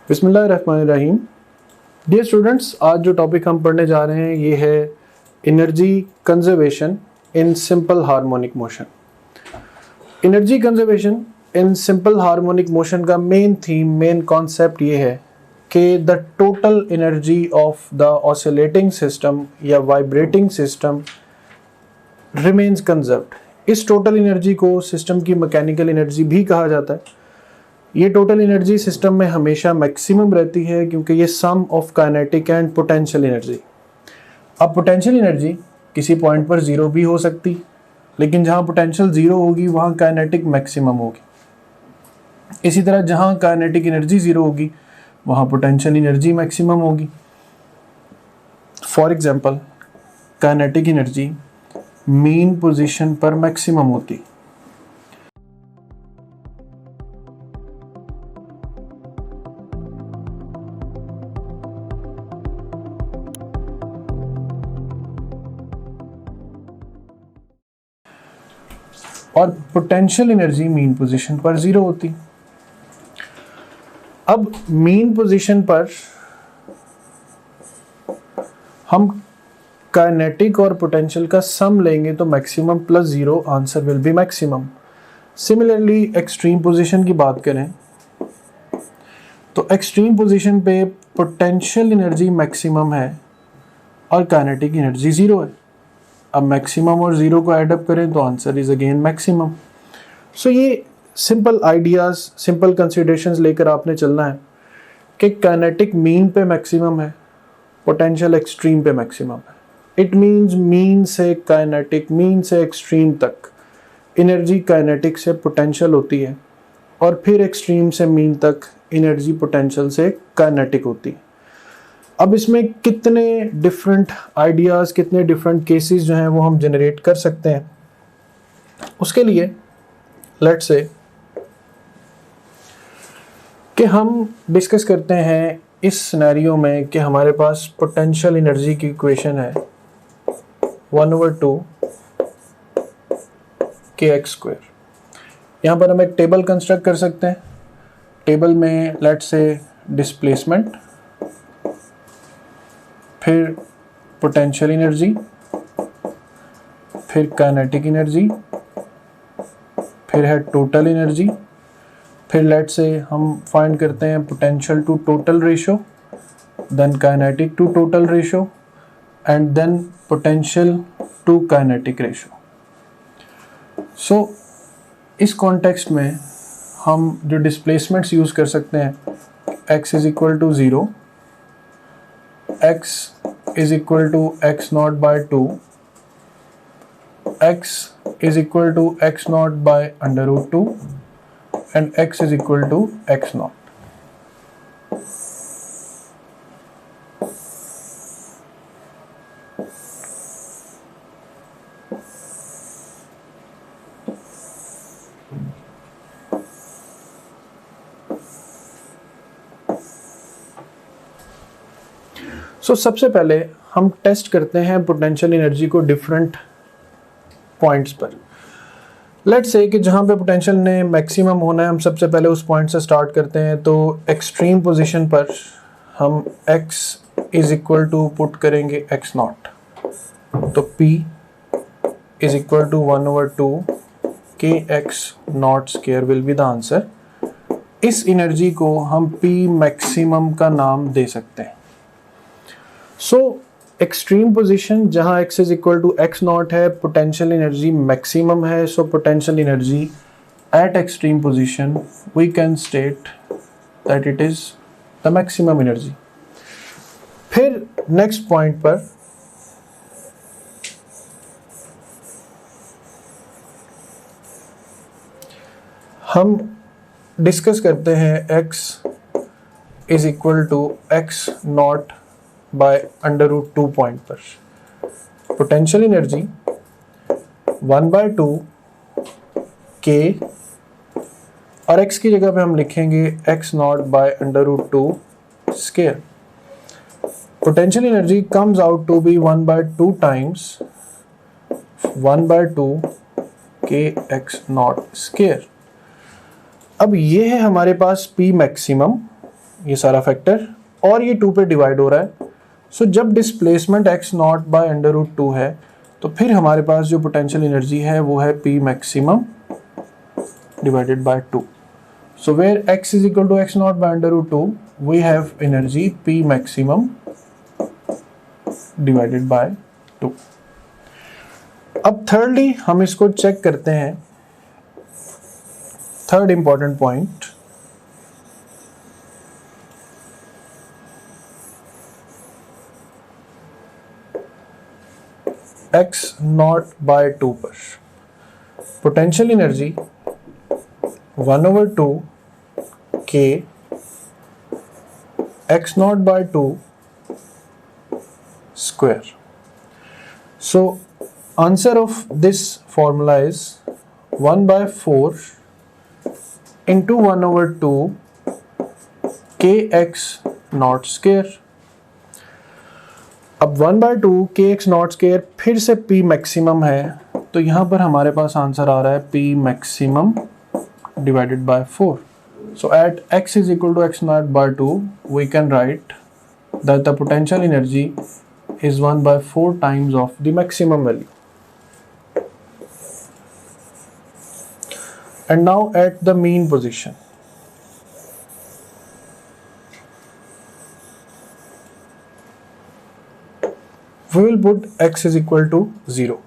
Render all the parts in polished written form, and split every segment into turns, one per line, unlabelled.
बिस्मिल्लाहिर्रहमानिर्रहीम। Dear students, आज जो टॉपिक हम पढ़ने जा रहे हैं ये है energy conservation in simple harmonic motion. Energy conservation in simple harmonic motion का मेन कॉन्सेप्ट ये है कि the total energy of the oscillating system या वाइब्रेटिंग सिस्टम रिमेन्स कंजर्व्ड। इस टोटल एनर्जी को सिस्टम की मैकेनिकल एनर्जी भी कहा जाता है। ये टोटल एनर्जी सिस्टम में हमेशा मैक्सिमम रहती है क्योंकि ये sum of kinetic and potential energy. अब पोटेंशियल एनर्जी किसी पॉइंट पर ज़ीरो भी हो सकती, लेकिन जहाँ पोटेंशियल ज़ीरो होगी वहाँ काइनेटिक मैक्सिमम होगी। इसी तरह जहाँ काइनेटिक एनर्जी ज़ीरो होगी वहाँ पोटेंशियल एनर्जी मैक्सिमम होगी। For example, kinetic energy mean position पर मैक्सिमम होती। और पोटेंशियल एनर्जी मीन पोजीशन पर ज़ीरो होती। अब मीन पोजीशन पर हम काइनेटिक और पोटेंशियल का सम लेंगे तो maximum plus zero answer will be maximum. Similarly extreme position की बात करें तो एक्सट्रीम पोजीशन पे पोटेंशियल एनर्जी मैक्सिमम है और काइनेटिक एनर्जी ज़ीरो है। अब मैक्सिमम और ज़ीरो को ऐड अप करें तो answer is again maximum. So ये सिंपल आइडियाज़, सिंपल कंसिडरेशंस लेकर आपने चलना है कि काइनेटिक मीन पे मैक्सिमम है, पोटेंशियल एक्सट्रीम पे मैक्सिमम है। इट मीन्स मीन से काइनेटिक, मीन से एक्सट्रीम तक एनर्जी काइनेटिक से पोटेंशियल होती है और फिर एक्सट्रीम से मीन तक एनर्जी पोटेंशियल से काइनेटिक होती है। अब इसमें कितने डिफरेंट आइडियाज़, कितने डिफरेंट केसेस जो हैं वो हम जनरेट कर सकते हैं। उसके लिए लेट्स से कि हम डिस्कस करते हैं इस सिनेरियो में कि हमारे पास पोटेंशियल एनर्जी की इक्वेशन है 1/2 kx²। यहाँ पर हम एक टेबल कंस्ट्रक्ट कर सकते हैं। टेबल में लेट्स से डिस्प्लेसमेंट, फिर पोटेंशियल एनर्जी, फिर काइनेटिक एनर्जी, फिर है टोटल एनर्जी, फिर लेट्स से हम फाइंड करते हैं potential to total ratio, then kinetic to total ratio and then potential to kinetic ratio. So इस कॉन्टेक्स्ट में हम जो डिस्प्लेसमेंट्स यूज़ कर सकते हैं, x is equal to 0, x is equal to x0 by 2, x is equal to x0 by under root 2 and x is equal to x0। सबसे पहले हम टेस्ट करते हैं पोटेंशियल एनर्जी को डिफरेंट पॉइंट्स पर। लेट्स से कि जहाँ पे पोटेंशियल ने मैक्सिमम होना है, हम सबसे पहले उस पॉइंट से स्टार्ट करते हैं। तो एक्सट्रीम पोजीशन पर हम x is equal to put करेंगे x0, तो p इज equal to 1/2 kx0² will be the answer. इस एनर्जी को हम p मैक्सिमम का नाम दे सकते हैं। सो एक्सट्रीम पोजीशन जहाँ x is equal to x0 है, पोटेंशियल एनर्जी मैक्सिमम है। So potential energy at extreme position we can state that it is the maximum energy. फिर नेक्स्ट पॉइंट पर हम डिस्कस करते हैं x is equal to x0 by under root 2 point पर। Potential energy 1/2 k और x की जगह पे हम लिखेंगे x0 by under root 2 square. Potential energy comes out to be 1/2 times 1/2 kx0 square. अब ये है हमारे पास P मैक्सिमम ये सारा फैक्टर, और ये 2 पे डिवाइड हो रहा है। सो जब displacement x not by under root 2 है तो फिर हमारे पास जो पोटेंशियल एनर्जी है वो है P maximum divided bye 2। So where x is equal to x naught by under root 2, we have energy P maximum divided by 2. अब thirdly हम इसको चेक करते हैं, third important point, x not by 2 पर potential energy 1/2 k x naught by 2 square. So answer of this formula is 1/4 into 1/2 kx naught square. अब 1/2 kx naught square फिर से P maximum है, तो यहाँ पर हमारे पास आंसर आ रहा है P maximum divided by 4. So at x is equal to x naught by 2, we can write that the potential energy is 1/4 times of the maximum value. And now at the mean position. We will put x is equal to 0.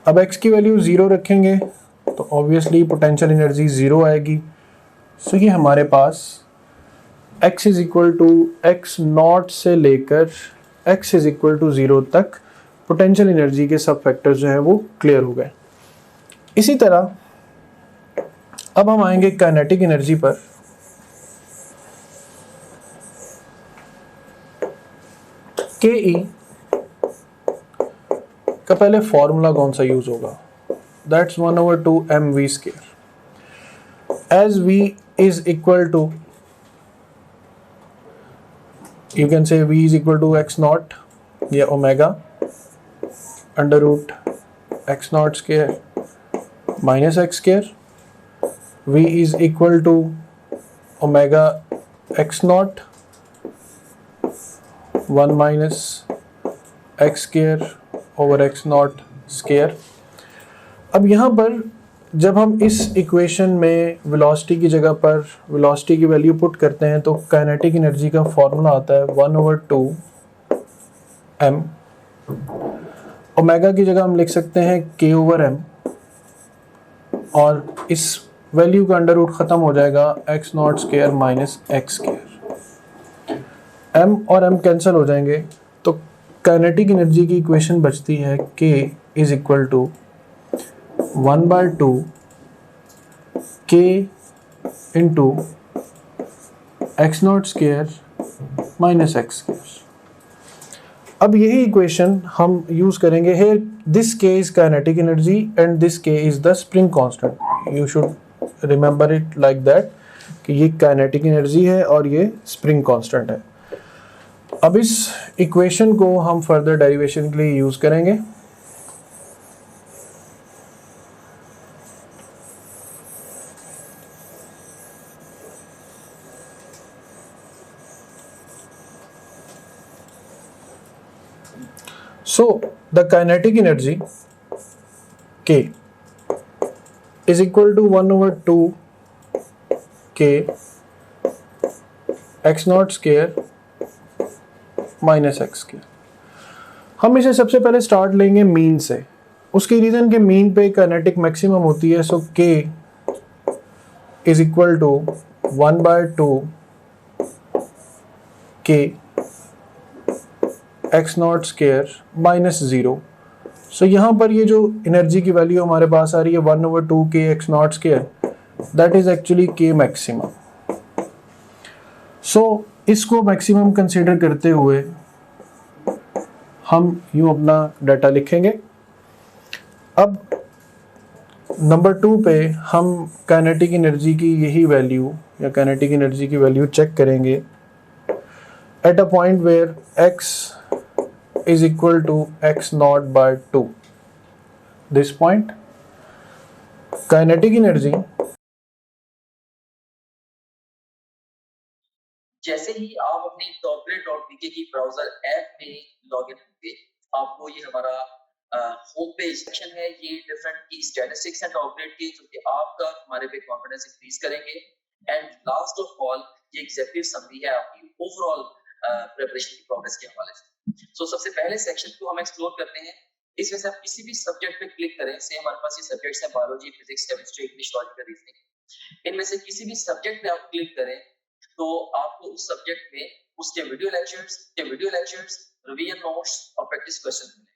अब x की value 0 रखेंगे तो obviously potential energy 0 आएगी। So ये हमारे पास x is equal to x not से लेकर x इज इक्वल टू 0 तक पोटेंशियल एनर्जी के सब फैक्टर्स जो है वो क्लियर हो गए। इसी तरह अब हम आएंगे काइनेटिक एनर्जी पर। के ई का पहले फॉर्मूला कौन सा यूज होगा, that's 1/2 mv square. As v is equal to, you can say v is equal to x naught या omega under root x naught square minus x square. v is equal to omega x naught 1 minus x square over x naught square. अब यहाँ पर जब हम इस equation में velocity की जगह पर वेलोसिटी की वैल्यू पुट करते हैं तो काइनेटिक एनर्जी का फॉर्मूला आता है 1/2 m। ओमेगा की जगह हम लिख सकते हैं k/m, और इस वैल्यू का अंडर रूट खत्म हो जाएगा x not square minus x square. m और m कैंसिल हो जाएंगे तो काइनेटिक एनर्जी की इक्वेशन बचती है k is equal to 1/2 k into x not square minus x square. अब यही इक्वेशन हम यूज करेंगे है, this k is kinetic energy and this k is the spring constant. You should remember it like that कि ये kinetic energy है और ये स्प्रिंग कांस्टेंट है। अब इस इक्वेशन को हम फर्दर डेरिवेशन के लिए यूज करेंगे। So the kinetic energy K is equal to 1/2 K x naught square minus x square। हम इसे सबसे पहले स्टार्ट लेंगे मीन से, उसकी रीजन के मीन पे काइनेटिक मैक्सिमम होती है। सो K is equal to 1/2 K x not square minus 0। सो यहाँ पर ये जो एनर्जी की वैल्यू हमारे पास आ रही है 1/2 k x not square, that is actually k maximum. So इसको मैक्सिमम कंसीडर करते हुए हम यूँ अपना डाटा लिखेंगे। अब नंबर 2 पे हम काइनेटिक एनर्जी की यही वैल्यू या काइनेटिक एनर्जी की वैल्यू चेक करेंगे at a point where x is equal to x naught by 2. This point, kinetic energy
जैसे ही आप अपनी topgrade.pk की ब्राउजर ऐप में लॉगिन होंगे, आपको ये हमारा होम पेज सेक्शन है, ये डिफरेंट की स्टैटिस्टिक्स हैं टॉपग्रेड की, जो कि आपका हमारे पे कॉन्फिडेंस इंक्रीज करेंगे। एंड लास्ट ऑफ ऑल ये एग्जीक्यूटिव समरी है आपकी ओवरऑल प्रिपरेशन की प्रोग्रेस के हवाले से। सो सबसे पहले सेक्शन को हम एक्सप्लोर करते हैं। इसमें से आप किसी भी सब्जेक्ट पे क्लिक करें, से हमारे पास ये सब्जेक्ट्स हैं biology, physics, chemistry, English, logical reasoning. इनमें से किसी भी सब्जेक्ट पे आप क्लिक करें तो आपको उस सब्जेक्ट में उसके वीडियो लेक्चर्स, रिवीजन नोट्स और प्रैक्टिस क्वेश्चन मिले।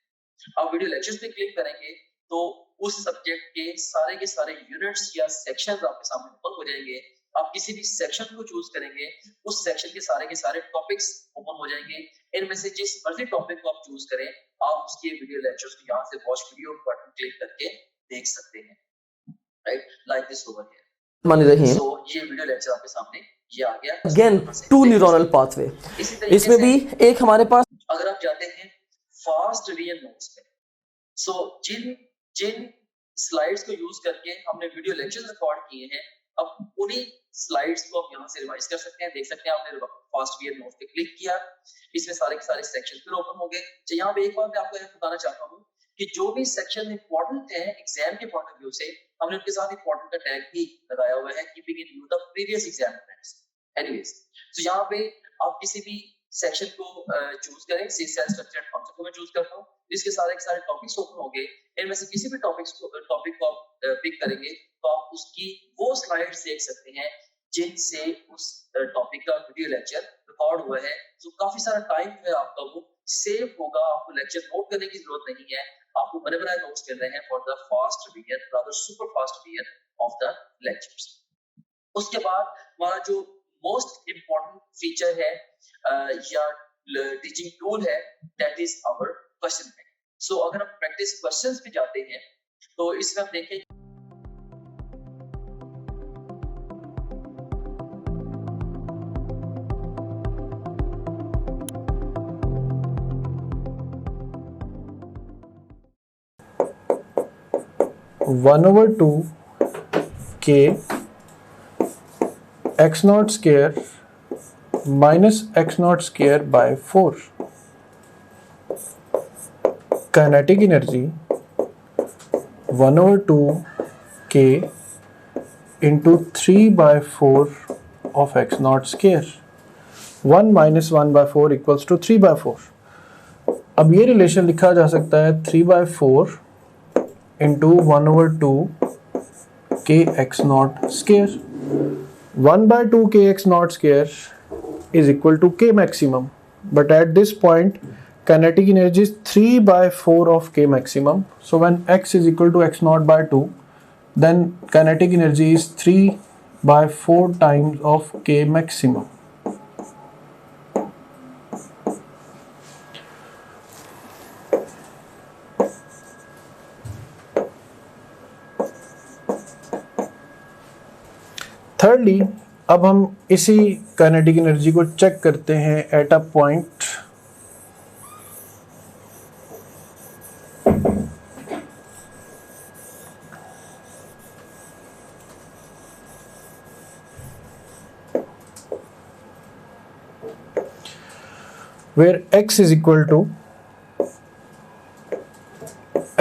आप वीडियो लेक्चर्स पे क्लिक करेंगे तो उस सब्जेक्ट के सारे यूनिट्स या सेक्शंस आपके सामने ओपन हो जाएंगे। आप किसी भी सेक्शन को चूज करेंगे, उस सेक्शन के सारे टॉपिक्स ओपन हो जाएंगे। इनमें से जिस मर्जी टॉपिक को आप चूज करें, आप उसके वीडियो लेक्चर्स को यहाँ से वॉच वीडियो बटन क्लिक करके देख सकते हैं, right, like this over here. So ये वीडियो लेक्चर आपके सामने ये आ गया।
अगेन टू न्यूरल पाथवे, इसमें भी एक हमारे पास,
अगर आप जाते हैं फास्ट रिवीजन नोट्स पे, सो जिन स्लाइड्स को यूज करके हमने वीडियो लेक्चर्स रिकॉर्ड किए हैं, अब उन्हीं स्लाइड्स को आप यहाँ से रिवाइज कर सकते हैं। देख सकते हैं आपने फास्ट रिवीजन नोट्स पे क्लिक किया, इसमें सारे के सारे सेक्शन फिर ओपन हो गए। तो यहाँ पे एक बात मैं आपको बताना चाहता हूँ कि जो भी सेक्शन इंपॉर्टेंट है एग्जाम के पॉइंट ऑफ व्यू से, हमने उनके साथ इंपॉर्टेंट का टैग भी लगाया हुआ है, keeping in view the previous exam friends. Anyways, तो यहाँ पे आप किसी भी सेक्शन को चूज करें। सी सेल स्ट्रक्चर एंड कॉन्सेप्ट को मैं चूज करता हूँ, इसके सारे के सारे टॉपिक्स ओपन हो गए। इनमें से किसी भी टॉपिक को आप पिक करेंगे तो आप उसकी वो स्लाइड्स देख सकते हैं जिनसे उस टॉपिक का वीडियो लेक्चर रिकॉर्ड हुआ है। तो काफी सारा टाइम है आपका वो सेव होगा, आपको लेक्चर नोट करने की जरूरत नहीं है, आपको बड़े बड़े नोट्स मिल रहे हैं for the fast revision, rather super fast revision of the lectures. उसके बाद हमारा जो मोस्ट इंपॉर्टेंट फीचर है या टीचिंग टूल है, that is our question bank. So अगर हम प्रैक्टिस क्वेश्चंस पे जाते हैं तो इसमें हम देखें
वन ओवर टू के x not square minus x not square by 4। Kinetic energy 1 over 2 k into 3 by 4 of x naught square। 1 minus 1 by 4 equals to 3 by 4। अब ये रिलेशन लिखा जा सकता है 3 by 4 into 1 over 2 k x naught square। 1 by 2 k x naught square is equal to k maximum, but at this point kinetic energy is 3 by 4 of k maximum. So when x is equal to x naught by 2, then kinetic energy is 3 by 4 times of k maximum. Thirdly, अब हम इसी kinetic energy को check करते हैं eight a point where x is equal to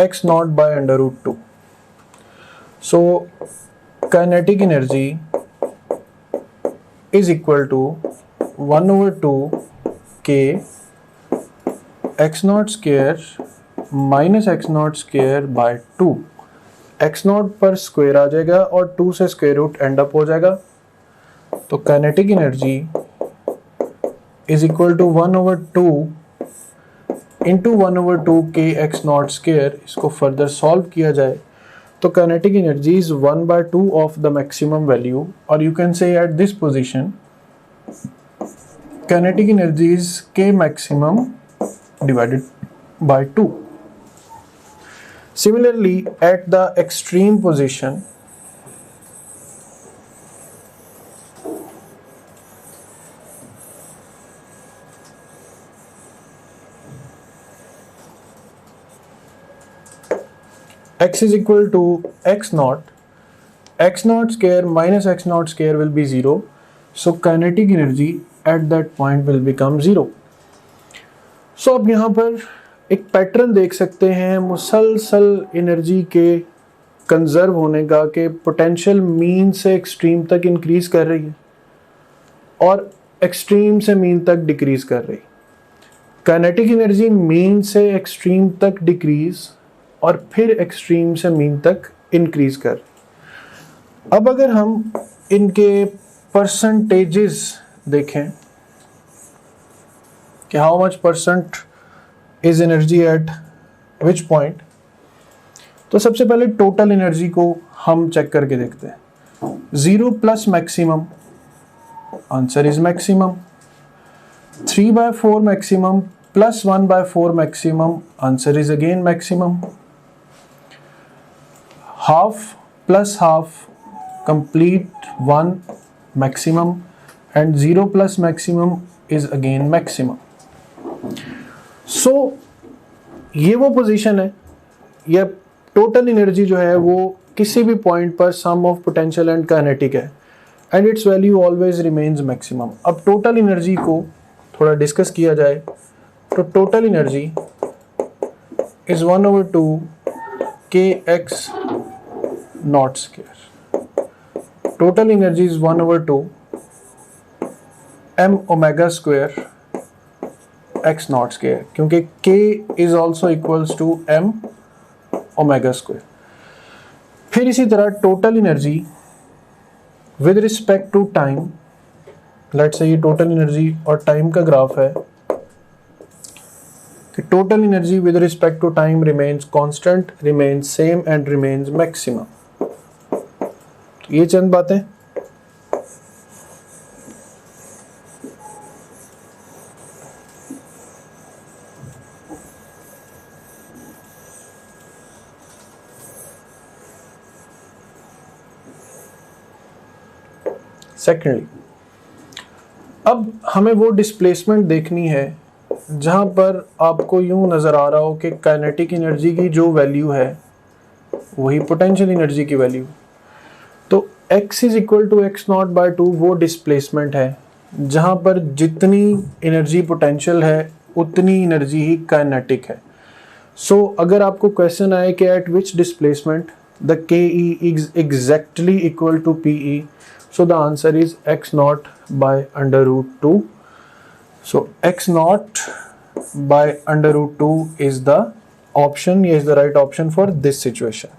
x naught by under root 2. So kinetic energy is equal to 1 over 2 k x naught square minus x naught square by 2। x naught पर square आ जाएगा और 2 से square root and up हो जाएगा। तो kinetic energy is equal to 1 over 2 into 1 over 2 k x naught square। इसको further solve किया जाए तो kinetic energy is 1 by 2 of the maximum value, or you can say at this position kinetic energy is k maximum divided by 2। Similarly, at the extreme position x is equal to x naught square minus x naught square will be 0। So kinetic energy at that point will become 0. So अब यहाँ पर एक pattern देख सकते हैं मुसलसल energy के conserve होने का, कि पोटेंशियल मीन से एक्सट्रीम तक इंक्रीज कर रही है और एक्सट्रीम से मीन तक डिक्रीज कर रही। काइनेटिक एनर्जी मीन से एक्सट्रीम तक डिक्रीज और फिर एक्सट्रीम से मीन तक इंक्रीज कर। अब अगर हम इनके परसेंटेजेस देखें कि how much percent is energy at which point, तो सबसे पहले टोटल एनर्जी को हम चेक करके देखते हैं। 0 plus maximum, answer is maximum. 3/4 maximum plus 1/4 maximum, answer is again maximum. Half plus half complete 1 maximum and 0 plus maximum is again maximum. So ये वो पोजीशन है, ये टोटल एनर्जी जो है वो किसी भी पॉइंट पर sum of potential and kinetic है and it's value always remains maximum. अब टोटल एनर्जी को थोड़ा डिस्कस किया जाए तो total energy is 1/2 kx not square. Total energy is 1/2 m omega square x not square, क्योंकि k is also equals to m omega square. फिर इसी तरह total energy with respect to time, let's say ये total energy और time का graph है कि total energy with respect to time remains constant, remains same and remains maximum. ये चंद बातें। सेकेंडली, अब हमें वो डिस्प्लेसमेंट देखनी है जहां पर आपको यूं नजर आ रहा हो कि काइनेटिक एनर्जी की जो वैल्यू है वही पोटेंशियल एनर्जी की वैल्यू। तो x is equal to x0/2 वो डिस्प्लेसमेंट है जहां पर जितनी एनर्जी पोटेंशियल है उतनी एनर्जी ही काइनेटिक है। सो अगर आपको क्वेश्चन आए कि at which displacement the KE is exactly equal to PE, so the answer is x0/√2. So x0/√2 is the option, is the right option for this situation.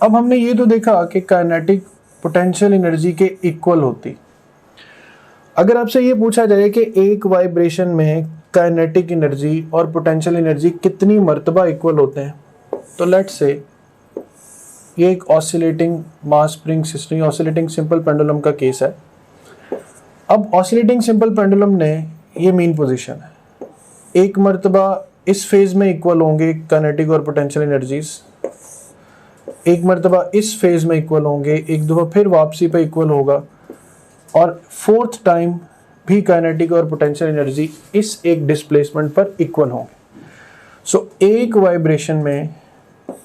अब हमने ये तो देखा कि काइनेटिक पोटेंशियल एनर्जी के equal होती। अगर आपसे ये पूछा जाए कि एक वाइब्रेशन में काइनेटिक एनर्जी और पोटेंशियल एनर्जी कितनी मर्तबा इक्वल होते हैं, तो लेट्स से ये एक oscillating mass spring system, oscillating simple pendulum का केस है। अब ऑसिलेटिंग सिंपल पेंडुलम ने ये मीन पोजीशन है, एक मर्तबा इस फेज में इक्वल होंगे काइनेटिक और पोटेंशियल एनर्जीज, एक मर्तबा इस फेज में इक्वल होंगे, एक दफा फिर वापसी पे इक्वल होगा और फोर्थ टाइम भी काइनेटिक और पोटेंशियल एनर्जी इस एक डिस्प्लेसमेंट पर इक्वल होंगे। सो एक वाइब्रेशन में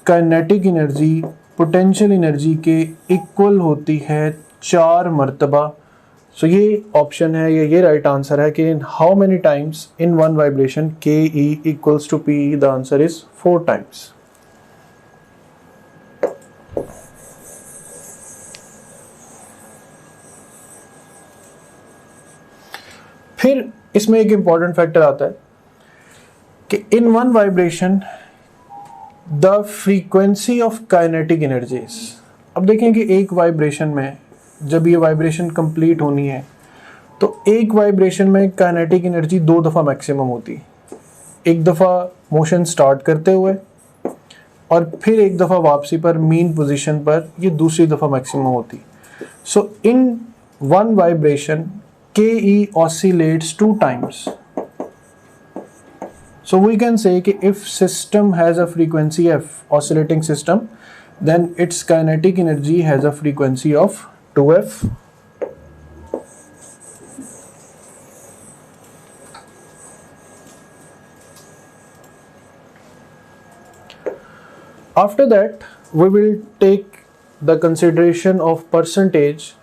काइनेटिक एनर्जी पोटेंशियल एनर्जी के इक्वल होती है 4 मर्तबा। सो ये ऑप्शन है, ये राइट आंसर है कि in how many times in one vibration KE equals to PE, the answer is 4 times. फिर इसमें एक इंपॉर्टेंट फैक्टर आता है कि in one vibration the frequency of kinetic energies. अब देखें कि एक वाइब्रेशन में जब ये वाइब्रेशन कंप्लीट होनी है तो एक वाइब्रेशन में काइनेटिक एनर्जी 2 दफ़ा मैक्सिमम होती है, एक दफ़ा मोशन स्टार्ट करते हुए और फिर एक दफ़ा वापसी पर मीन पोजीशन पर ये दूसरी दफ़ा मैक्सिमम होती। So in one vibration KE oscillates 2 times. So we can say that if system has a frequency f, oscillating system, then its kinetic energy has a frequency of 2f. After that, we will take the consideration of percentage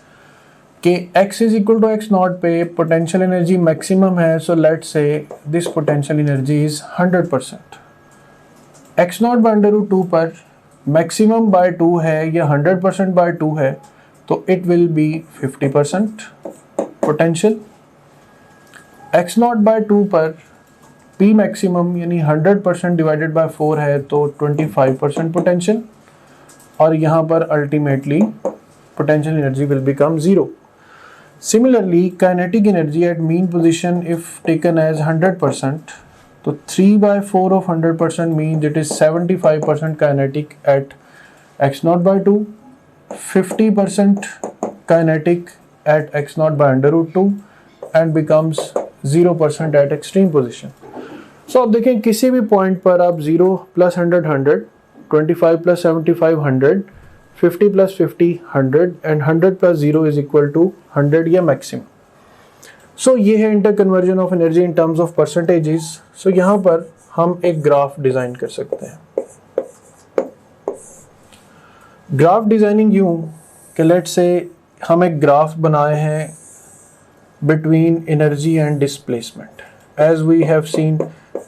कि x is equal to x not पे potential energy maximum है, so let's say this potential energy is 100%। X not by under root 2 पर maximum bye 2 है या 100% bye 2 है, तो it will be 50% potential. X not by 2 पर P maximum यानी 100% divided by 4 है, तो 25% पोटेंशियल, और यहाँ पर ultimately potential energy will become 0। Similarly kinetic energy at mean position if taken as 100%, तो 3/4 of 100% means it is 75% kinetic at x naught by 2, 50% kinetic at x naught by under root 2 and becomes 0% at extreme position. So अब देखें किसी भी point पर आप 0 + 100 100, 25 + 75 100, 50 + 50 100 and 100 + 0 is equal to 100 या maximum. So ये है inter conversion of energy in terms of percentages. So यहाँ पर हम एक ग्राफ डिजाइन कर सकते हैं। ग्राफ डिजाइनिंग यूं कि लेट्स से हम एक ग्राफ बनाए हैं between energy and displacement. As we have seen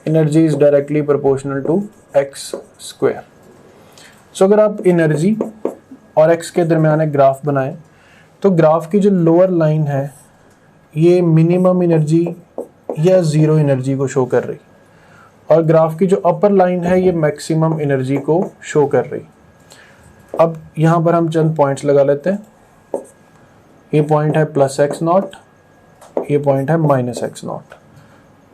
energy is directly proportional to x square. So अगर आप एनर्जी और एक्स के दरमियान एक ग्राफ बनाएं, तो ग्राफ की जो लोअर लाइन है ये मिनिमम एनर्जी या ज़ीरो एनर्जी को शो कर रही, और ग्राफ की जो अपर लाइन है ये मैक्सिमम एनर्जी को शो कर रही। अब यहाँ पर हम चंद पॉइंट्स लगा लेते हैं। ये पॉइंट है +x0, ये पॉइंट है -x0,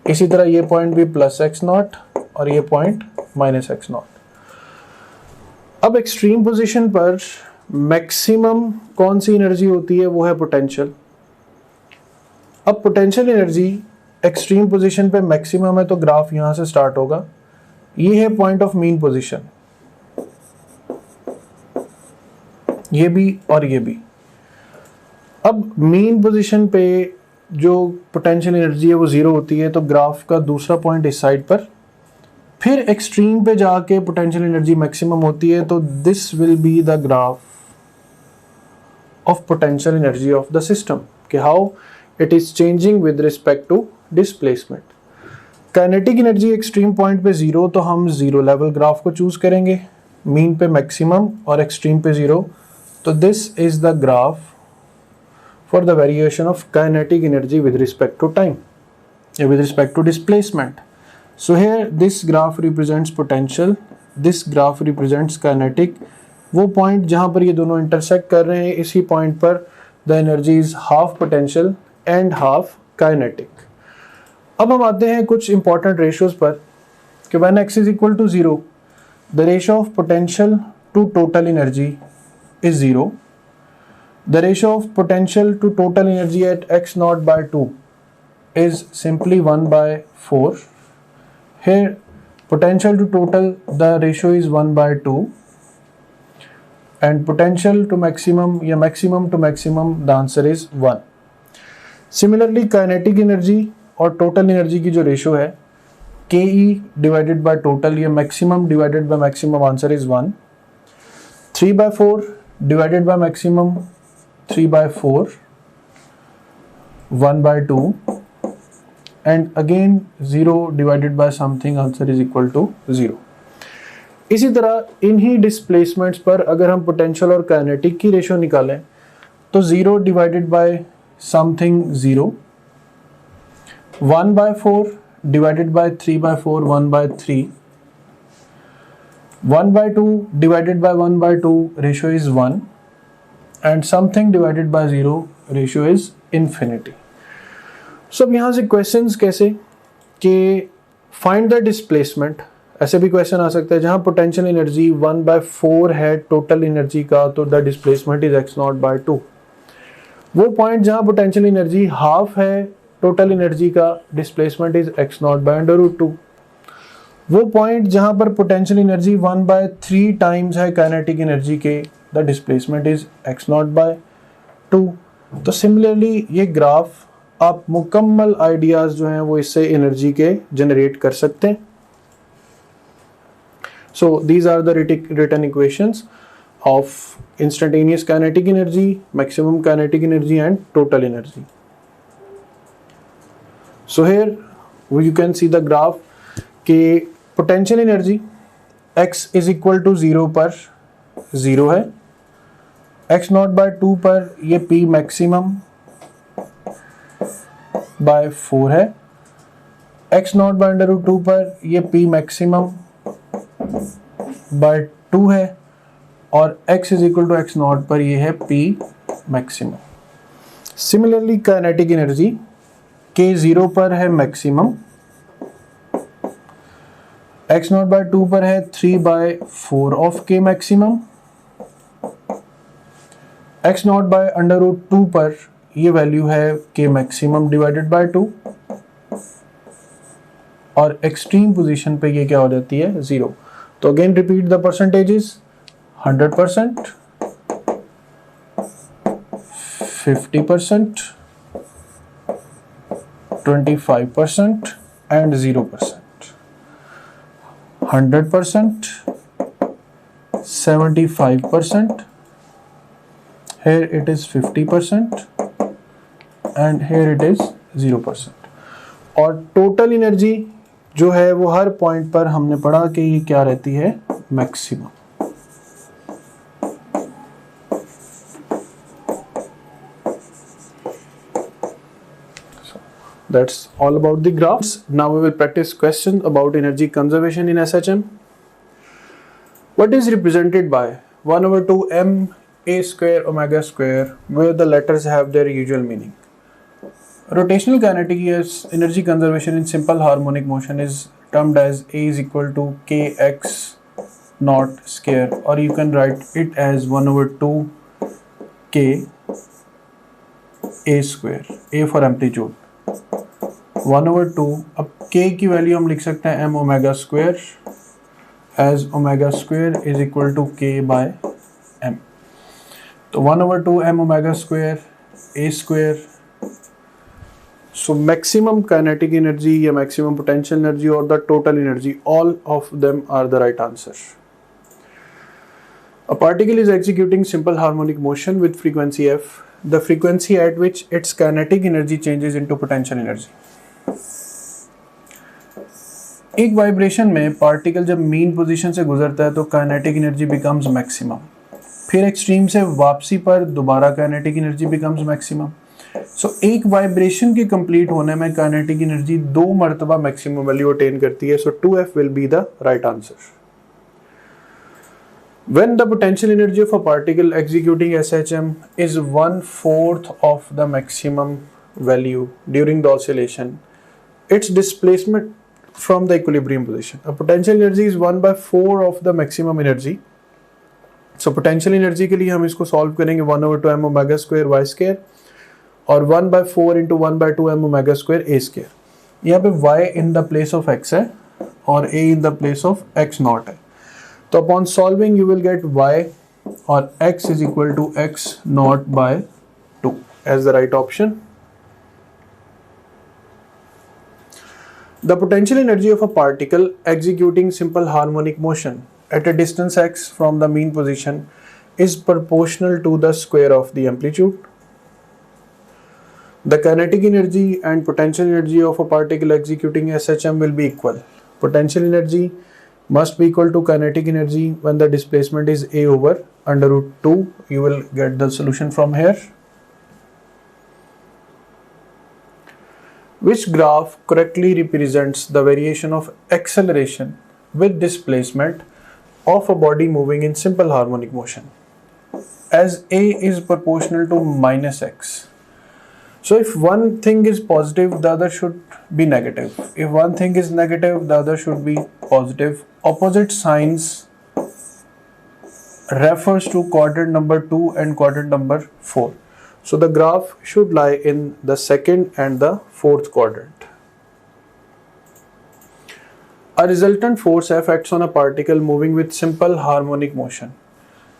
इसी तरह ये पॉइंट भी +x0 और ये पॉइंट -x0। अब एक्सट्रीम पोजीशन पर मैक्सिमम कौन सी एनर्जी होती है, वो है पोटेंशियल। अब पोटेंशियल एनर्जी एक्सट्रीम पोजीशन पे मैक्सिमम है, तो ग्राफ यहां से स्टार्ट होगा। ये है पॉइंट ऑफ मीन पोजीशन, ये भी और ये भी। अब मीन पोजीशन पे जो पोटेंशियल एनर्जी है वो 0 होती है, तो ग्राफ का दूसरा पॉइंट इस साइड पर। फिर एक्सट्रीम पे जाके पोटेंशियल एनर्जी मैक्सिमम होती है, तो this will be the graph of potential energy of the system, कि how it is changing with respect to displacement. Kinetic energy extreme point पे 0, तो हम 0 लेवल ग्राफ को चूज करेंगे, मीन पे मैक्सिमम और एक्सट्रीम पे 0, तो this is the graph for the variation of kinetic energy with respect to time या with respect to displacement. So here this graph represents potential, this graph represents kinetic. वो point जहां पर ये दोनों intersect कर रहे हैं, इसी पॉइंट पर the energy is half potential and half kinetic. अब हम आते हैं कुछ इंपॉर्टेंट रेशियोज पर कि when x is equal to 0, the ratio of potential to total energy is 0। The ratio of potential to total energy at x0 by 2 is simply 1/4. Here potential to total, the ratio is 1/2, and potential to maximum या maximum to maximum, the answer is 1. Similarly kinetic energy और total energy की जो ratio है KE divided by total या maximum divided by maximum, answer is 1। 3/4 divided by maximum 3/4, 1/2 and again 0 divided by something, answer is equal to 0। इसी तरह इन्हीं displacements पर अगर हम पोटेंशियल और काइनेटिक की रेशो निकालें, तो 0 divided bye something 0, 1/4 divided by 3/4, 1/3, 1/2 divided by 1/2, ratio is 1, and something divided by 0, ratio is infinity. So अब यहाँ से questions कैसे कि find the displacement, ऐसे भी क्वेश्चन आ सकता है जहाँ पोटेंशियल एनर्जी 1/4 है टोटल एनर्जी का, तो the displacement is x0 by 2। वो पॉइंट जहां पोटेंशियल एनर्जी हाफ है टोटल एनर्जी का, displacement is x0 by under root 2। वो पॉइंट जहां पर पोटेंशियल एनर्जी 1/3 टाइम्स है काइनेटिक एनर्जी के, the displacement is x0 by 2। तो सिमिलरली ये ग्राफ आप मुकम्मल आइडियाज जो हैं वो इससे एनर्जी के जनरेट कर सकते हैं। So these are the written equations of instantaneous kinetic energy, maximum kinetic energy and total energy. So here you can see the graph कि potential energy x is equal to 0 पर 0 है, x not by 2 पर ये p maximum bye 4 है, x not by under root 2 पर ये p maximum bye 2 है और x is equal to x not पर ये है p maximum. Similarly kinetic energy k 0 पर है मैक्सिमम, x नॉट बाय 2 पर है 3 by 4 of k maximum, x not by under root 2 पर ये वैल्यू है k मैक्सिमम डिवाइडेड बाय 2 और एक्सट्रीम पोजीशन पे ये क्या हो जाती है 0. तो again repeat the percentages 100%, 50%, 25% and 0%. 100%, 75%, here it is 50% and here it is 0%. और टोटल एनर्जी जो है वो हर पॉइंट पर हमने पढ़ा कि ये क्या रहती है maximum. That's all about the graphs. Now we will practice questions about energy conservation in SHM. What is represented by 1 over 2 m a square omega square where the letters have their usual meaning? Rotational kinetic energy conservation in simple harmonic motion is termed as A is equal to kx naught square, or you can write it as 1 over 2 k a square, a for amplitude, 1 over 2. अब k की value हम लिख सकते हैं m omega square as omega square is equal to k by m. तो 1 over 2 m omega square a square. So maximum kinetic energy या maximum potential energy और the total energy, all of them are the right answer. A particle is executing simple harmonic motion with frequency f, the frequency at which its kinetic energy changes into potential energy. एक vibration में particle जब mean position से गुजरता है तो kinetic energy becomes maximum, फिर extreme से वापसी पर दोबारा काइनेटिक एनर्जी बिकम्स मैक्सिमम. सो एक वाइब्रेशन के कंप्लीट होने में काइनेटिक एनर्जी 2 मरतबा मैक्सिमम वैल्यू अटेन करती है. सो 2f will be the right answer. When the potential energy of a particle executing SHM is 1/4 of the maximum value during the oscillation, its displacement from the equilibrium position. A potential energy is 1/4 of the maximum energy. So potential energy के लिए हम इसको solve करेंगे 1 over 2 m omega square y square और 1/4 into 1/2 m omega square a square. यहाँ पे y in the place of x है और a in the place of x naught है. तो upon solving you will get y और x is equal to x naught by 2 as the right option. The potential energy of a particle executing simple harmonic motion at a distance x from the mean position is proportional to the square of the amplitude. The kinetic energy and potential energy of a particle executing SHM will be equal. Potential energy must be equal to kinetic energy when the displacement is a over under root 2. You will get the solution from here. Which graph correctly represents the variation of acceleration with displacement of a body moving in simple harmonic motion, as a is proportional to minus x? So if one thing is positive, the other should be negative. If one thing is negative, the other should be positive. Opposite signs refers to quadrant number 2 and quadrant number 4. So the graph should lie in the second and the fourth quadrant. A resultant force F acts on a particle moving with simple harmonic motion.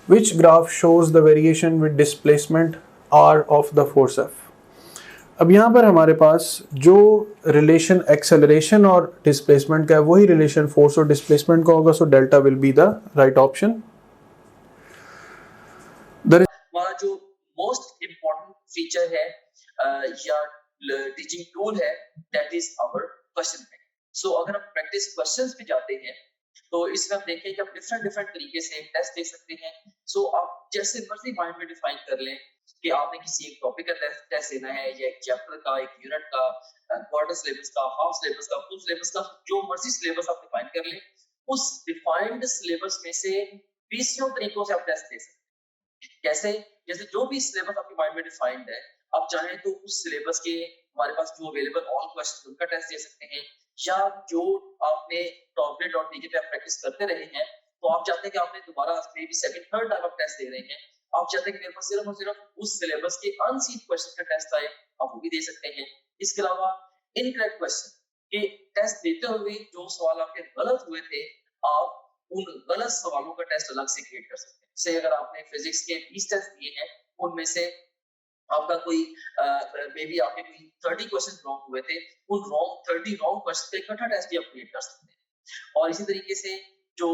Which graph shows the variation with displacement R of the force F? अब यहाँ पर हमारे पास जो relation acceleration और displacement का है वही relation force और डिस्प्लेसमेंट का होगा. So delta will be the right option.
जो मोस्ट इम्पोर्टेंट फीचर है या टीचिंग टूल है, that is our question bank. So अगर हम प्रैक्टिस क्वेश्चंस पे जाते हैं तो इसमें हम देखें कि आप डिफरेंट तरीके से टेस्ट दे सकते हैं। सो आप जैसे मर्जी माइंड में डिफाइन कर लें कि आपने किसी एक टॉपिक का टेस्ट देना है, या एक चैप्टर का, एक यूनिट का, क्वार्टर सिलेबस का, हाफ सिलेबस का, फुल सिलेबस का, जो मर्जी सिलेबस आप डिफाइन कर लें, उस डिफाइंड सिलेबस में से 20 तरीकों से आप टेस्ट दे सकते हैं। कैसे? जैसे जो भी सिलेबस आपके माइंड में डिफाइंड है, आप चाहें तो उस सिलेबस के हमारे पास जो अवेलेबल ऑल क्वेश्चन उनका टेस्ट दे सकते हैं, या जो आपने टॉपलेट.pk पे आप प्रैक्टिस करते रहे हैं, तो आप चाहते हैं कि आपने दोबारा may be second third time आप टेस्ट दे रहे हैं, आप चाहते हैं कि मेरे पास सिर्फ और सिर्फ उस सिलेबस के अनसीन क्वेश्चन का टेस्ट आए, आप वो भी दे सकते हैं। इसके अलावा इनकरेक्ट क्वेश्चन के टेस्ट देते हुए जो सवाल आपके गलत हुए थे, आप उन गलत सवालों का टेस्ट अलग से क्रिएट कर सकते हैं। जैसे अगर आपने फिजिक्स के 20 टेस्ट दिए हैं, उनमें से आपका कोई मे बी आपके कोई 30 क्वेश्चन रॉन्ग हुए थे, उन 30 रॉन्ग क्वेश्चन का इकट्ठा टेस्ट भी आप क्रिएट कर सकते हैं। और इसी तरीके से जो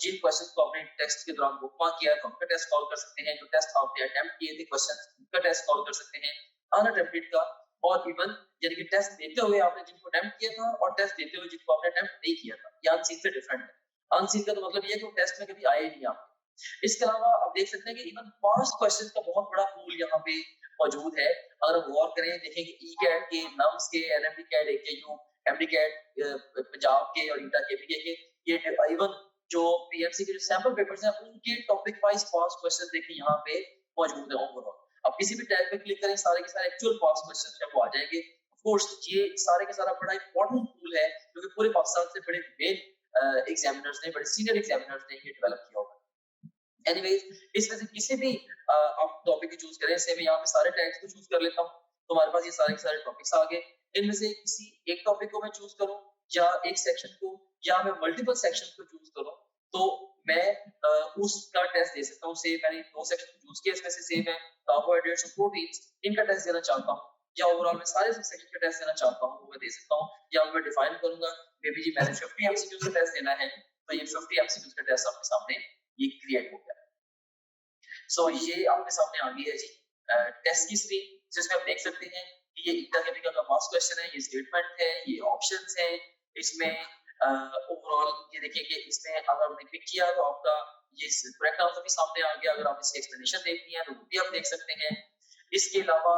जिन क्वेश्चन को आपने टेस्ट के दौरान बुकमार्क किया तो उनका टेस्ट कॉल कर सकते हैं, जो टेस्ट आपने अटेम्प्ट किए थे क्वेश्चन उनका टेस्ट कॉल कर सकते हैं, अनअटेम्प्टेड का, और इवन यानी कि टेस्ट देते हुए आपने जिनको अटेम्प्ट किया था और टेस्ट देते हुए जिनको आपने अटेम्प्ट नहीं किया था, ये अनसीन से डिफरेंट है। अनसीन का तो मतलब ये है कि वो टेस्ट में कभी आए नहीं आपके। इसके अलावा आप देख सकते हैं कि इवन पास्ट क्वेश्चंस का बहुत बड़ा पूल यहाँ पे मौजूद है। अगर हम गौर करें, देखें कि ईकैट के, नम्स के, NMD CAT, AKU, MD CAT Punjab के और ईटा केपीके के, ये इवन जो पीएमसी के जो सैंपल पेपर्स हैं उनके टॉपिक वाइज पास्ट क्वेश्चंस देखिए यहाँ पे मौजूद है ओवरऑल। अब किसी भी टैब पे क्लिक करें, सारे के सारे एक्चुअल पास्ट क्वेश्चंस जब वो आ जाएंगे। ऑफ कोर्स ये सारे के सारा बड़ा इंपॉर्टेंट टूल है क्योंकि पूरे पाकिस्तान से बड़े मेन एग्जामिनर्स ने, बड़े सीनियर एग्जामिनर्स ने ये डेवलप किया होगा। एनीवेज, इसमें से किसी भी आप टॉपिक को चूज करें, से मैं यहाँ पे सारे टैग्स को चूज कर लेता हूँ, तो हमारे पास ये सारे के सारे टॉपिक्स आ गए। इनमें से किसी एक टॉपिक को मैं चूज करूँ या एक सेक्शन को, या मैं मल्टीपल सेक्शन को चूज करूँ, तो मैं उसका टेस्ट दे सकता हूँ। से मैंने 2 सेक्शन चूज किए, इसमें से सेम है कार्बोहाइड्रेट्स और प्रोटीन्स, इनका टेस्ट देना चाहता हूँ, या ओवरऑल मैं सारे सेक्शन का टेस्ट देना चाहता हूँ, वो मैं दे सकता हूँ। या मैं डिफाइन करूंगा मे बी जी मैंने 50 एमसीक्यूज का टेस्ट देना है, तो ये 50 एमसीक्यूज का टेस्ट आपके सामने ये क्रिएट हो गया। सो ये आपके सामने आ गई है जी टेस्ट की स्क्रीन, जिसमें आप देख सकते हैं कि ये ईटा केपीके का पास्ट क्वेश्चन है, ये स्टेटमेंट है, ये ऑप्शंस हैं। इसमें ओवरऑल ये देखिए कि इसमें अगर हमने क्लिक किया तो आपका ये करेक्ट आंसर भी सामने आ गया। अगर आप इसकी एक्सप्लेनेशन देखनी है तो वो भी आप देख सकते हैं। इसके अलावा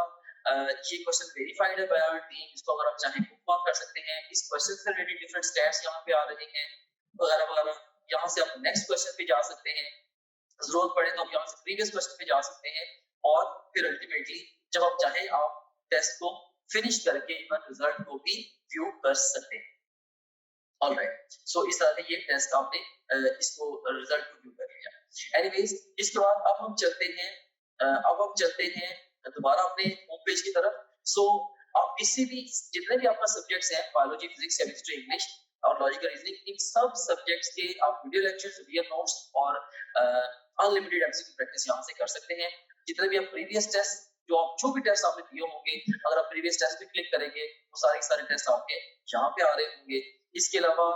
ये क्वेश्चन वेरीफाइड है बाय आवर टीम, इसको अगर आप चाहें बुकमार्क कर सकते हैं। इस क्वेश्चन से रिलेटेड डिफरेंट स्टैट्स यहाँ पे आ रहे हैं वगैरह वगैरह। यहाँ से आप नेक्स्ट क्वेश्चन पे जा सकते हैं, जरूरत पड़े तो आप यहाँ से प्रीवियस क्वेश्चन पे जा सकते हैं, और फिर अल्टीमेटली जब आप चाहें आप टेस्ट को फिनिश करके इवन रिजल्ट को भी व्यू कर सकते हैं। ऑलराइट, सो इस तरह से ये टेस्ट आपने इसको रिजल्ट को व्यू कर लिया। एनीवेज, इसके बाद अब हम चलते हैं दोबारा अपने होम पेज की तरफ। सो आप किसी भी जितने भी आपका सब्जेक्ट्स हैं, बायोलॉजी, फिजिक्स, केमिस्ट्री, इंग्लिश और लॉजिकल रीजनिंग, इन सब सब्जेक्ट्स के आप वीडियो लेक्चर्स, वीडियो नोट्स और अनलिमिटेड एमसीक्यू प्रैक्टिस यहाँ से कर सकते हैं। जितने भी आप प्रीवियस टेस्ट जो भी टेस्ट आपने दिए होंगे, अगर आप प्रीवियस टेस्ट पे क्लिक करेंगे वो सारे टेस्ट आपके यहाँ पे आ रहे होंगे। इसके अलावा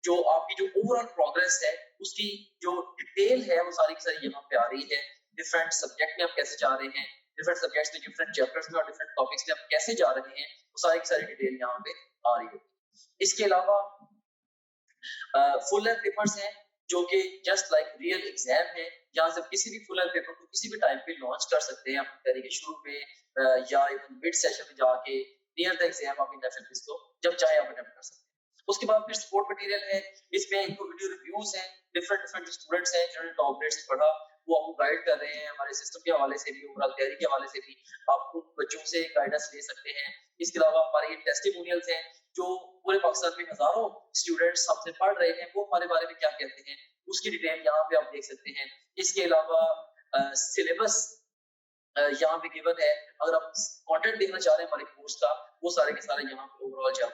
जो आपकी जो ओवरऑल प्रोग्रेस है उसकी जो डिटेल है वो सारी की सारी यहाँ पे आ रही है। डिफरेंट सब्जेक्ट में आप कैसे जा रहे हैं, डिफरेंट सब्जेक्ट्स में, डिफरेंट चैप्टर्स में और डिफरेंट टॉपिक्स में आप कैसे जा रहे हैं, वो सारी की सारी डिटेल यहाँ पे आ रही है। इसके अलावा फुल लेंथ पेपर्स हैं जो कि जस्ट लाइक रियल एग्जाम है। यहाँ से किसी भी फुल लेंथ पेपर को किसी भी टाइम पे लॉन्च कर सकते हैं अपनी तरीके शुरू में या इवन मिड सेशन में जाके नियर द एग्जाम आप इंटरफेस इसको जब चाहे आप अटेम्प्ट कर सकते हैं। उसके बाद फिर सपोर्ट मटेरियल है, इसमें इनको वीडियो रिव्यूज हैं, डिफरेंट स्टूडेंट्स हैं जिन्होंने टॉप ग्रेड से पढ़ा वो आपको गाइड कर रहे हैं। हमारे सिस्टम के हवाले से भी, ओवरऑल तैयारी के हवाले से भी आप उन बच्चों से गाइडेंस ले सकते हैं। इसके अलावा हमारे ये टेस्टिमोनियल्स हैं जो पूरे पाकिस्तान में हजारों स्टूडेंट्स हमसे पढ़ रहे हैं, वो हमारे बारे में क्या कहते हैं उसकी डिटेल यहाँ पे आप देख सकते हैं। इसके अलावा सिलेबस यहाँ पे गिवन है। अगर आप कंटेंट देखना चाह रहे हैं हमारे कोर्स का, वो सारे के सारे यहाँ पे ओवरऑल जो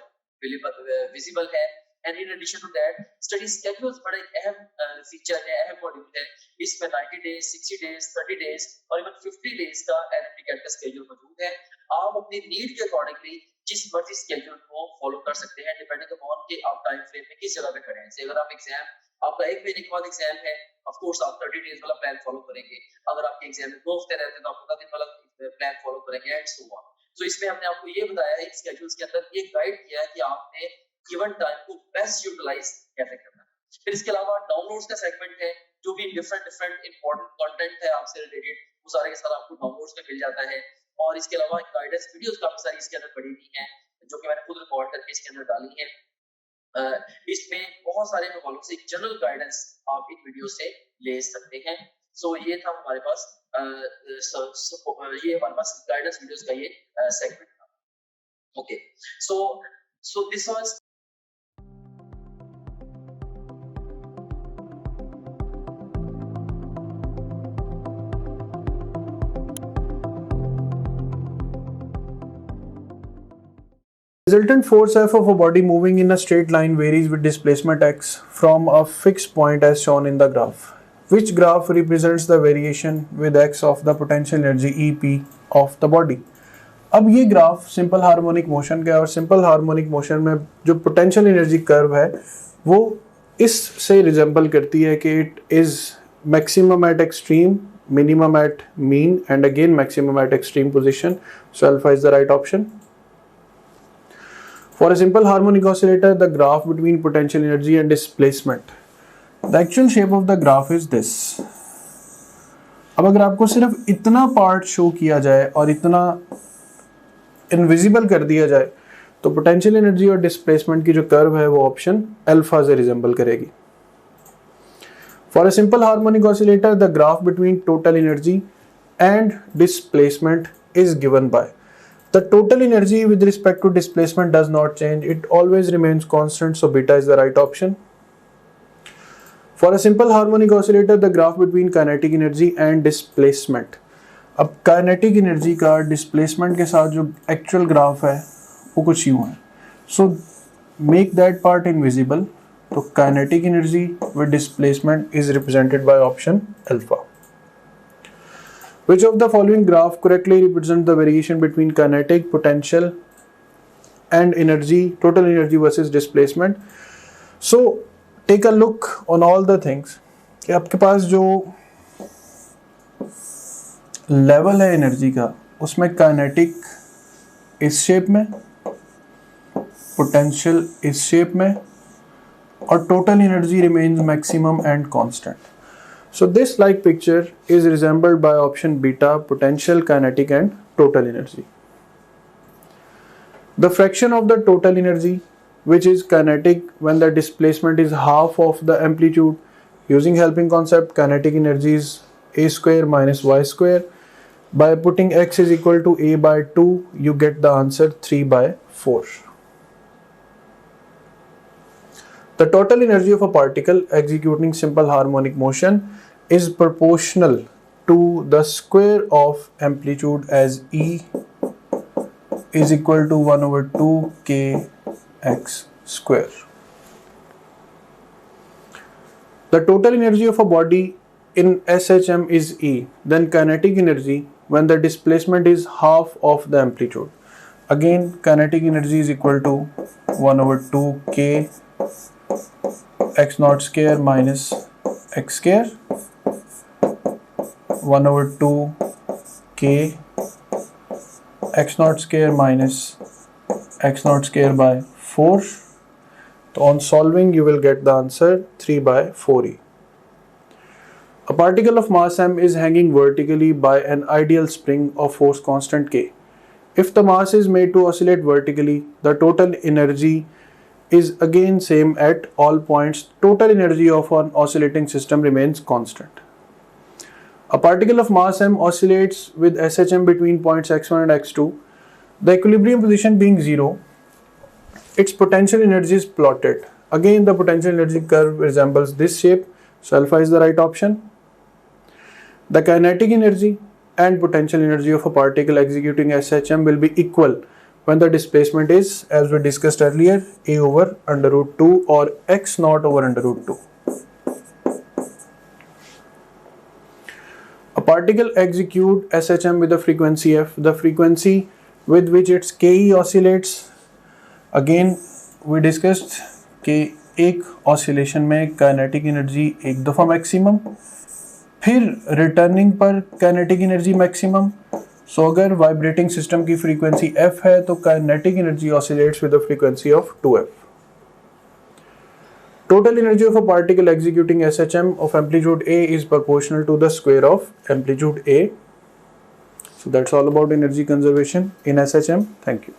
विजिबल है। And in addition to that study schedules बड़ा एक अहम फीचर है, अहम मॉड्यूल है। इसमें 90 डेज, 60 डेज, 30 डेज और इवन 50 डेज का एनएमडी कैट का स्केड्यूल मौजूद है। आप अपनी नीड के अकॉर्डिंगली जिस मर्जी स्केड्यूल को फॉलो कर सकते हैं डिपेंडिंग अपॉन कि आप टाइम फ्रेम में किस जगह पे खड़े हैं। जैसे अगर आप एग्जाम आपका 1 महीने के बाद एग्जाम है, ऑफ कोर्स आप 30 डेज वाला प्लान फॉलो करेंगे। अगर आपके एग्जाम में 2 हफ्ते रहते हैं तो आप 15 दिन वाला प्लान फॉलो करेंगे एंड सो ऑन। सो इसमें हमने आपको ये बताया है स्केड्यूल्स के अंदर ये गाइड किया है कि आपने गिवन टाइम को बेस्ट यूटिलाइज कैसे करना है। फिर इसके अलावा डाउनलोड्स का सेगमेंट है, जो भी डिफरेंट इंपॉर्टेंट कंटेंट है आपसे रिलेटेड वो सारे के सारा आपको डाउनलोड्स में मिल जाता है। और इसके अलावा गाइडेंस वीडियोस काफी सारी इसके अंदर पड़ी हुई हैं जो कि मैंने खुद रिकॉर्ड करके इसके अंदर डाली है। इसमें बहुत सारे हवालों से जनरल गाइडेंस आप इन वीडियो से ले सकते हैं। सो ये था हमारे पास ये हमारे पास गाइडेंस वीडियोस का ये सेगमेंट था। Okay, so this was
Resultant force F of a body moving in a straight line varies with displacement x from a fixed point as shown in the graph. Which graph represents the variation with x of the potential energy EP of the body? अब ये graph simple harmonic motion का है और simple harmonic motion में जो potential energy curve है वो इससे रिजेंबल करती है कि it is maximum eight extreme, minimum at mean and again maximum at extreme position. So alpha is the right option. For a simple harmonic oscillator, the graph between potential energy and displacement. The actual shape of the graph is this. अब अगर आपको सिर्फ इतना part show किया जाए और इतना invisible कर दिया जाए तो पोटेंशियल एनर्जी और डिस्प्लेसमेंट की जो कर्व है वो ऑप्शन अल्फा से रिजेंबल करेगी. For a simple harmonic oscillator, the graph between total energy and displacement is given by. The total energy with respect to displacement does not change. It always remains constant, so beta is the right option. For a simple harmonic oscillator, the graph between kinetic energy and displacement. अब kinetic energy का displacement के साथ जो actual graph है वो कुछ यूँ है. So make that part invisible. तो kinetic energy with displacement is represented by option alpha. Which of the following graph correctly represents the variation between kinetic potential and energy, total energy versus displacement? So take a look on all the things कि आपके पास जो level है energy का उसमें kinetic इस shape में, potential इस shape में और total energy remains maximum and constant. So this like picture is resembled by option beta, potential, kinetic and total energy. The fraction of the total energy which is kinetic when the displacement is half of the amplitude, using helping concept, kinetic energy is a square minus y square. By putting x is equal to a by 2 you get the answer 3 by 4. The total energy of a particle executing simple harmonic motion is proportional to the square of amplitude as E is equal to 1 over 2 kx square. The total energy of a body in SHM is E. Then kinetic energy when the displacement is half of the amplitude. Again kinetic energy is equal to 1 over 2 k x naught square minus x square 1 over 2 k x naught square minus x naught square by 4. So on solving you will get the answer 3 by 4e. A particle of mass m is hanging vertically by an ideal spring of force constant k. If the mass is made to oscillate vertically, the total energy is again same at all points. Total energy of an oscillating system remains constant. A particle of mass m oscillates with SHM between points x1 and x2. The equilibrium position being 0, its potential energy is plotted. Again the potential energy curve resembles this shape, so alpha is the right option. The kinetic energy and potential energy of a particle executing SHM will be equal when the displacement is, as we discussed earlier, a over under root 2 or x naught over under root 2. A particle execute SHM with a frequency f. The frequency with which its KE oscillates. Again we discussed कि एक oscillation में kinetic energy एक दफ़ा maximum, फिर returning पर kinetic energy maximum. So अगर vibrating system की frequency f है तो kinetic energy oscillates with the frequency of 2f. Total energy of a particle executing SHM of amplitude A is proportional to the square of amplitude A. So that's all about energy conservation in SHM. Thank you.